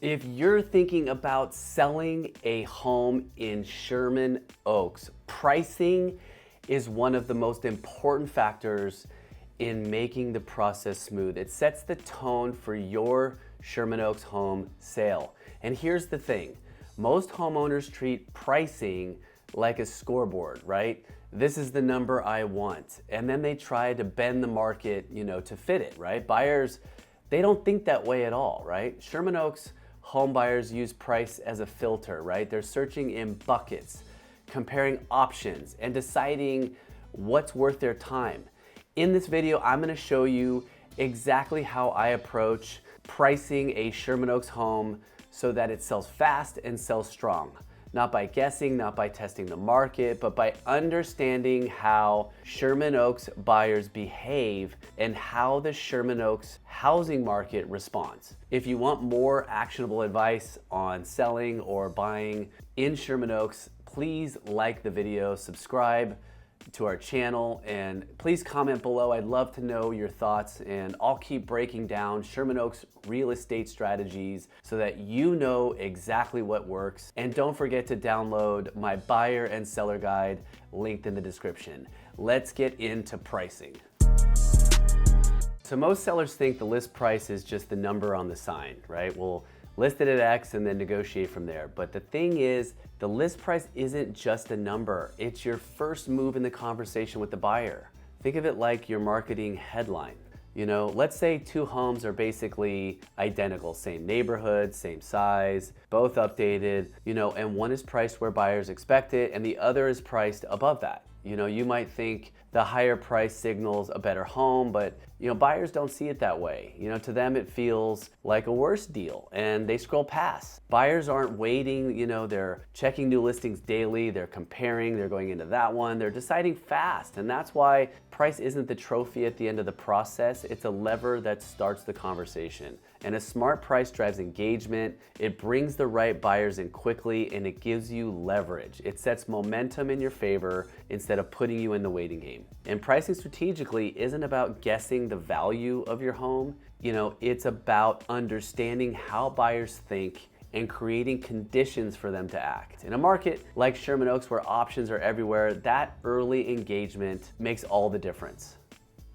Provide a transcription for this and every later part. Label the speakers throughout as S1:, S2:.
S1: If you're thinking about selling a home in Sherman Oaks, pricing is one of the most important factors in making the process smooth. It sets the tone for your Sherman Oaks home sale. And here's the thing, most homeowners treat pricing like a scoreboard, right? This is the number I want. And then they try to bend the market, to fit it, right? Buyers, they don't think that way at all, right? Sherman Oaks home buyers use price as a filter, right? They're searching in buckets, comparing options, and deciding what's worth their time. In this video, I'm gonna show you exactly how I approach pricing a Sherman Oaks home so that it sells fast and sells strong. Not by guessing, not by testing the market, but by understanding how Sherman Oaks buyers behave and how the Sherman Oaks housing market responds. If you want more actionable advice on selling or buying in Sherman Oaks, please like the video, subscribe to our channel, and please comment below. I'd love to know your thoughts, and I'll keep breaking down Sherman Oaks real estate strategies so that you know exactly what works. And don't forget to download my buyer and seller guide linked in the description. Let's get into pricing. So most sellers think the list price is just the number on the sign, right? We'll list it at X and then negotiate from there. But the thing is, the list price isn't just a number. It's your first move in the conversation with the buyer. Think of it like your marketing headline. Let's say two homes are basically identical, same neighborhood, same size, both updated, and one is priced where buyers expect it and the other is priced above that. You might think the higher price signals a better home, but buyers don't see it that way. To them it feels like a worse deal and they scroll past. Buyers aren't waiting, they're checking new listings daily, they're comparing, they're going into that one, they're deciding fast. And that's why price isn't the trophy at the end of the process, it's a lever that starts the conversation. And a smart price drives engagement, it brings the right buyers in quickly, and it gives you leverage. It sets momentum in your favor instead of putting you in the waiting game. And pricing strategically isn't about guessing the value of your home, it's about understanding how buyers think and creating conditions for them to act. In a market like Sherman Oaks where options are everywhere, that early engagement makes all the difference.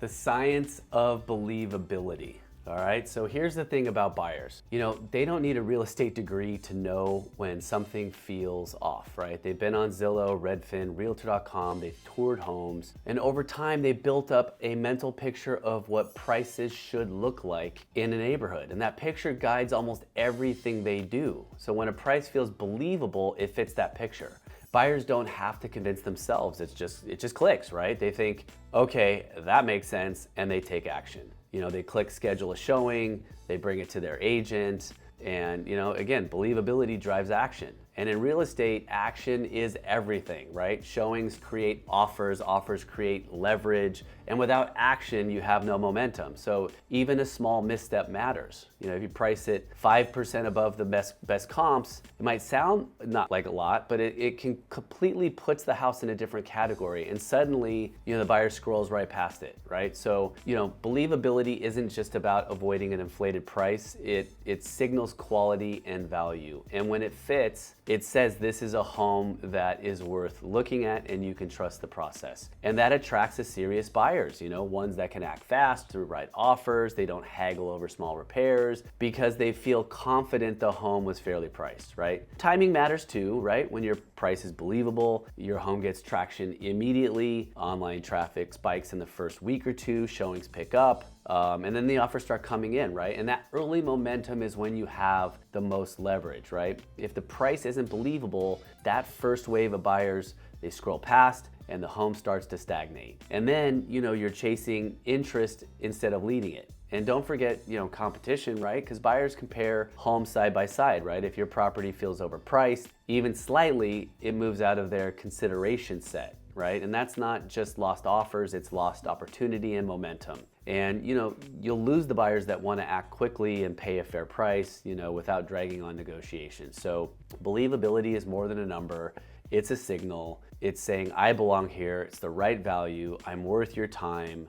S1: The science of believability. All right, so here's the thing about buyers. They don't need a real estate degree to know when something feels off, right? They've been on Zillow, Redfin, Realtor.com, they've toured homes, and over time they built up a mental picture of what prices should look like in a neighborhood. And that picture guides almost everything they do. So when a price feels believable, it fits that picture. Buyers don't have to convince themselves, it just clicks, right? They think, okay, that makes sense, and they take action. They click schedule a showing, they bring it to their agent, and again, believability drives action. And in real estate, action is everything, right? Showings create offers, offers create leverage, and without action, you have no momentum. So even a small misstep matters. If you price it 5% above the best comps, it might sound not like a lot, but it can completely puts the house in a different category. And suddenly, the buyer scrolls right past it, right? So, believability isn't just about avoiding an inflated price. It signals quality and value. And when it fits, it says this is a home that is worth looking at and you can trust the process. And that attracts a serious buyers, ones that can act fast through right offers, they don't haggle over small repairs because they feel confident the home was fairly priced, right? Timing matters too, right? When your price is believable, your home gets traction immediately, online traffic spikes in the first week or two, showings pick up, and then the offers start coming in, right? And that early momentum is when you have the most leverage, right? If the price isn't believable, that first wave of buyers, they scroll past and the home starts to stagnate. And then, you're chasing interest instead of leading it. And don't forget, competition, right? Because buyers compare homes side by side, right? If your property feels overpriced, even slightly, it moves out of their consideration set, right? And that's not just lost offers, it's lost opportunity and momentum. And you'll lose the buyers that want to act quickly and pay a fair price, without dragging on negotiations. So believability is more than a number. It's a signal. It's saying, I belong here, it's the right value, I'm worth your time,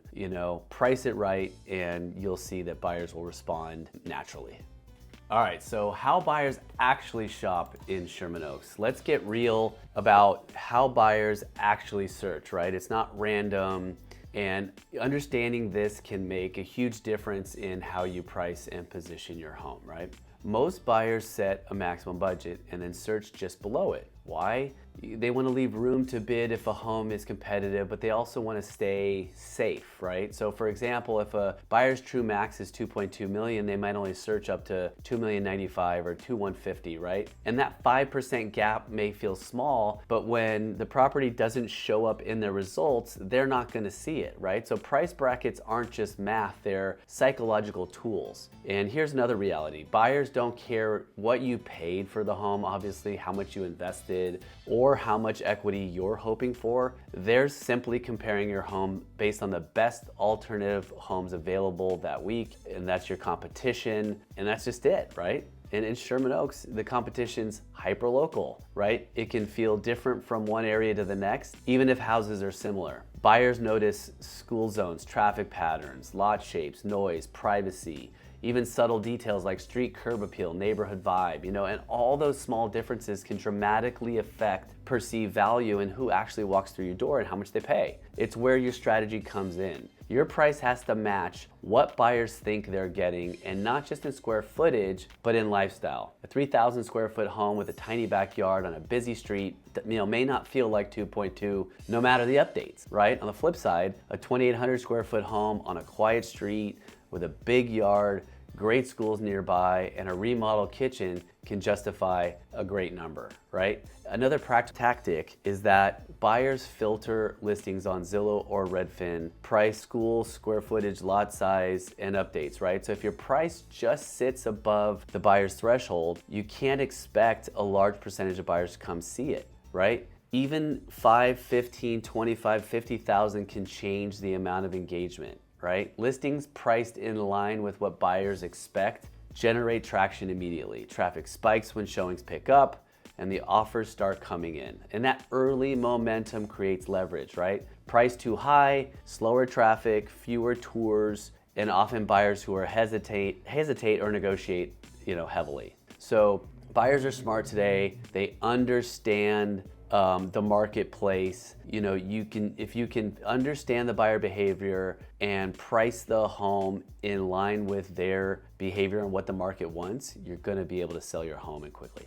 S1: price it right, and you'll see that buyers will respond naturally. All right, so how buyers actually shop in Sherman Oaks. Let's get real about how buyers actually search, right? It's not random, and understanding this can make a huge difference in how you price and position your home, right? Most buyers set a maximum budget and then search just below it. Why? They want to leave room to bid if a home is competitive, but they also want to stay safe, right? So for example, if a buyer's true max is 2.2 million, they might only search up to 2,095,000 or 2,150,000, right? And that 5% gap may feel small, but when the property doesn't show up in their results, they're not going to see it, right? So price brackets aren't just math, they're psychological tools. And here's another reality. Buyers don't care what you paid for the home, obviously, how much you invested, or how much equity you're hoping for. They're simply comparing your home based on the best alternative homes available that week, and that's your competition, and that's just it, right? And in Sherman Oaks, the competition's hyper-local, right? It can feel different from one area to the next, even if houses are similar. Buyers notice school zones, traffic patterns, lot shapes, noise, privacy, even subtle details like street curb appeal, neighborhood vibe, and all those small differences can dramatically affect perceived value and who actually walks through your door and how much they pay. It's where your strategy comes in. Your price has to match what buyers think they're getting, and not just in square footage, but in lifestyle. A 3,000 square foot home with a tiny backyard on a busy street, may not feel like 2.2 no matter the updates, right? On the flip side, a 2,800 square foot home on a quiet street with a big yard, great schools nearby, and a remodeled kitchen can justify a great number, right? Another practical tactic is that buyers filter listings on Zillow or Redfin, price, school, square footage, lot size, and updates, right? So if your price just sits above the buyer's threshold, you can't expect a large percentage of buyers to come see it, right? Even 5, 15, 25, 50,000 can change the amount of engagement, right? Listings priced in line with what buyers expect generate traction immediately. Traffic spikes when showings pick up and the offers start coming in. And that early momentum creates leverage, right? Price too high, slower traffic, fewer tours, and often buyers who are hesitate or negotiate, heavily. So buyers are smart today. They understand the marketplace. If you can understand the buyer behavior and price the home in line with their behavior and what the market wants, you're going to be able to sell your home and quickly.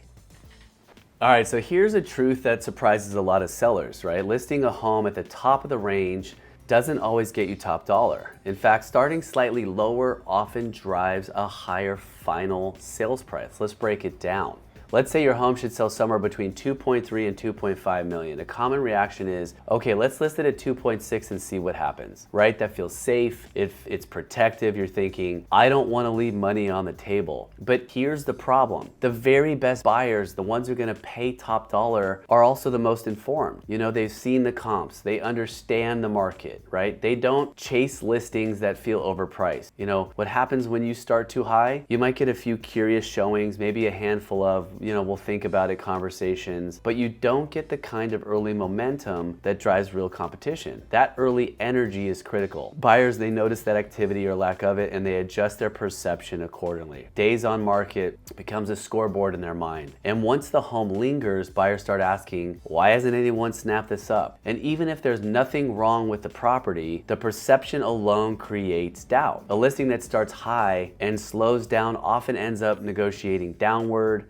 S1: All right, so here's a truth that surprises a lot of sellers, right? Listing a home at the top of the range doesn't always get you top dollar. In fact, starting slightly lower often drives a higher final sales price. Let's break it down. Let's say your home should sell somewhere between 2.3 and 2.5 million. A common reaction is, okay, let's list it at 2.6 and see what happens, right? That feels safe, it's protective. You're thinking, I don't want to leave money on the table. But here's the problem. The very best buyers, the ones who are going to pay top dollar, are also the most informed. They've seen the comps, they understand the market, right? They don't chase listings that feel overpriced. What happens when you start too high? You might get a few curious showings, maybe a handful of we'll think about it conversations, but you don't get the kind of early momentum that drives real competition. That early energy is critical. Buyers, they notice that activity or lack of it, and they adjust their perception accordingly. Days on market becomes a scoreboard in their mind. And once the home lingers, buyers start asking, why hasn't anyone snapped this up? And even if there's nothing wrong with the property, the perception alone creates doubt. A listing that starts high and slows down often ends up negotiating downward.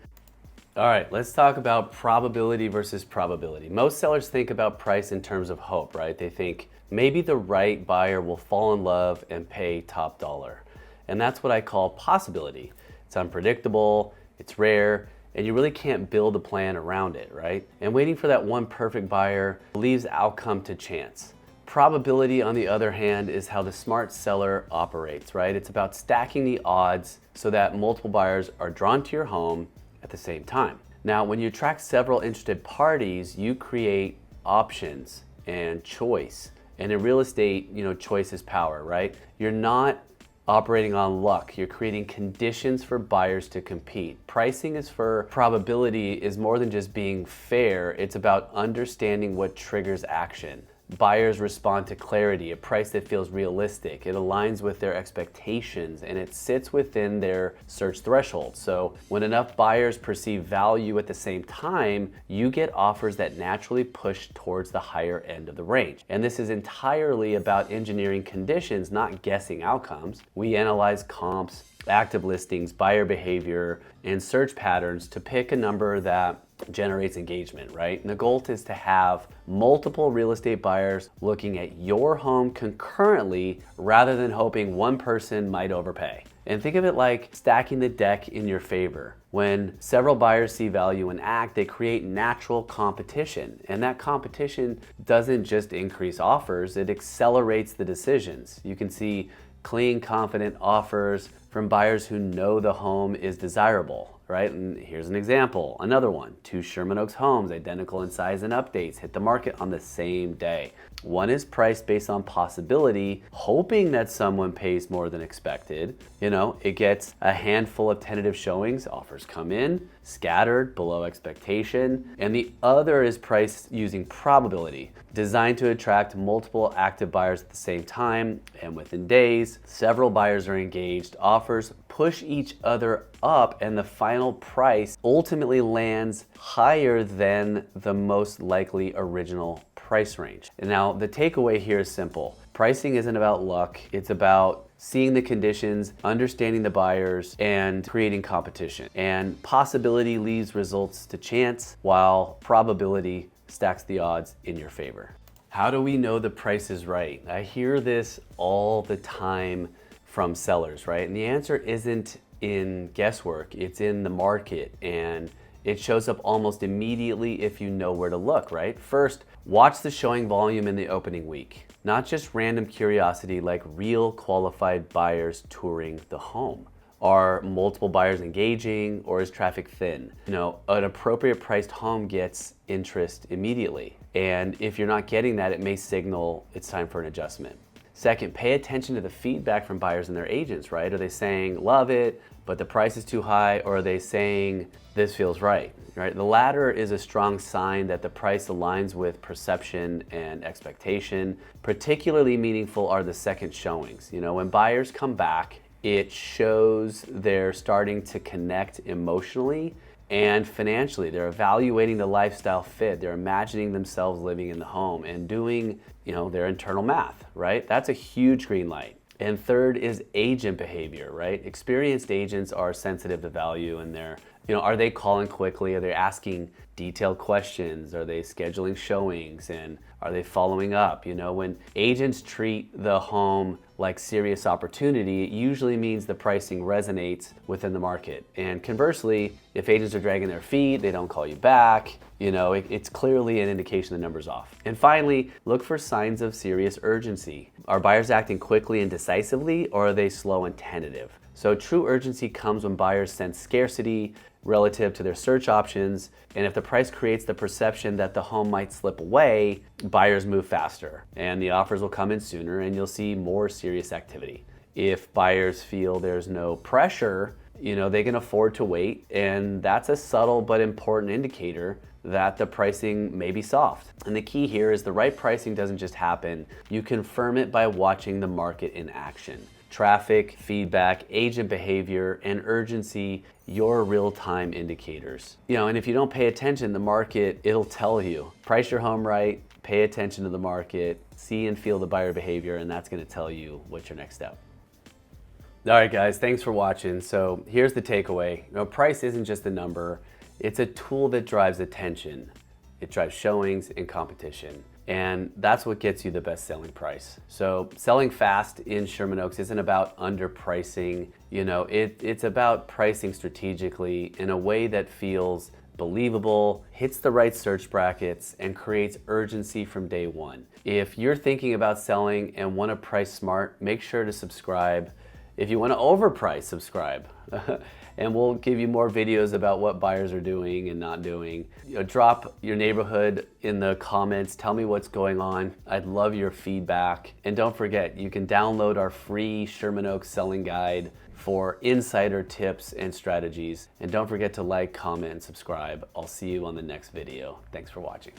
S1: All right, let's talk about probability versus probability. Most sellers think about price in terms of hope, right? They think maybe the right buyer will fall in love and pay top dollar. And that's what I call possibility. It's unpredictable, it's rare, and you really can't build a plan around it, right? And waiting for that one perfect buyer leaves outcome to chance. Probability, on the other hand, is how the smart seller operates, right? It's about stacking the odds so that multiple buyers are drawn to your home at the same time. Now, when you attract several interested parties, you create options and choice. And in real estate, choice is power, right? You're not operating on luck. You're creating conditions for buyers to compete. Pricing is for probability is more than just being fair. It's about understanding what triggers action. buyers respond to clarity, a price that feels realistic. It aligns with their expectations and it sits within their search threshold. So when enough buyers perceive value at the same time, you get offers that naturally push towards the higher end of the range. And this is entirely about engineering conditions, not guessing outcomes. We analyze comps, active listings, buyer behavior, and search patterns to pick a number that generates engagement, right? And the goal is to have multiple real estate buyers looking at your home concurrently rather than hoping one person might overpay. And think of it like stacking the deck in your favor. When several buyers see value and act, they create natural competition. And that competition doesn't just increase offers, it accelerates the decisions. You can see clean, confident offers from buyers who know the home is desirable, right? And here's an example, another one. 2 Sherman Oaks homes, identical in size and updates, hit the market on the same day. One is priced based on possibility, hoping that someone pays more than expected. You know, it gets a handful of tentative showings, offers come in, scattered below expectation. And the other is priced using probability, designed to attract multiple active buyers at the same time. And within days, several buyers are engaged, offers push each other up, and the final price ultimately lands higher than the most likely original price range. And now the takeaway here is simple. Pricing isn't about luck, it's about seeing the conditions, understanding the buyers, and creating competition. And possibility leaves results to chance, while probability stacks the odds in your favor. How do we know the price is right? I hear this all the time from sellers, right? And the answer isn't in guesswork, it's in the market, and it shows up almost immediately if you know where to look, right? First, watch the showing volume in the opening week, not just random curiosity, like real qualified buyers touring the home. Are multiple buyers engaging, or is traffic thin? You know, an appropriate priced home gets interest immediately. And if you're not getting that, it may signal it's time for an adjustment. Second, pay attention to the feedback from buyers and their agents, right? Are they saying, love it, but the price is too high? Or are they saying, this feels right? Right? The latter is a strong sign that the price aligns with perception and expectation. Particularly meaningful are the second showings. You know, when buyers come back, it shows they're starting to connect emotionally and financially. They're evaluating the lifestyle fit. They're imagining themselves living in the home and doing, you know, their internal math, right? That's a huge green light. And third is agent behavior, right? Experienced agents are sensitive to value, and they're, you know, are they calling quickly? Are they asking detailed questions? Are they scheduling showings? And are they following up? You know, when agents treat the home like serious opportunity, it usually means the pricing resonates within the market. And conversely, if agents are dragging their feet, they don't call you back, you know, it's clearly an indication the number's off. And finally, look for signs of serious urgency. Are buyers acting quickly and decisively, or are they slow and tentative? So true urgency comes when buyers sense scarcity relative to their search options, and if the price creates the perception that the home might slip away, buyers move faster, and the offers will come in sooner, and you'll see more serious activity. If buyers feel there's no pressure, you know, they can afford to wait, and that's a subtle but important indicator that the pricing may be soft. And the key here is the right pricing doesn't just happen, you confirm it by watching the market in action. Traffic, feedback, agent behavior, and urgency, your real-time indicators. You know, and if you don't pay attention, the market, it'll tell you. Price your home right, pay attention to the market, see and feel the buyer behavior, and that's gonna tell you what's your next step. All right, guys, thanks for watching. So here's the takeaway. You know, price isn't just a number, it's a tool that drives attention. It drives showings and competition. And that's what gets you the best selling price. So selling fast in Sherman Oaks isn't about underpricing. You know, it's about pricing strategically in a way that feels believable, hits the right search brackets, and creates urgency from day one. If you're thinking about selling and want to price smart, make sure to subscribe. If you want to overprice, subscribe. And we'll give you more videos about what buyers are doing and not doing. You know, drop your neighborhood in the comments. Tell me what's going on. I'd love your feedback. And don't forget, you can download our free Sherman Oaks selling guide for insider tips and strategies. And don't forget to like, comment, and subscribe. I'll see you on the next video. Thanks for watching.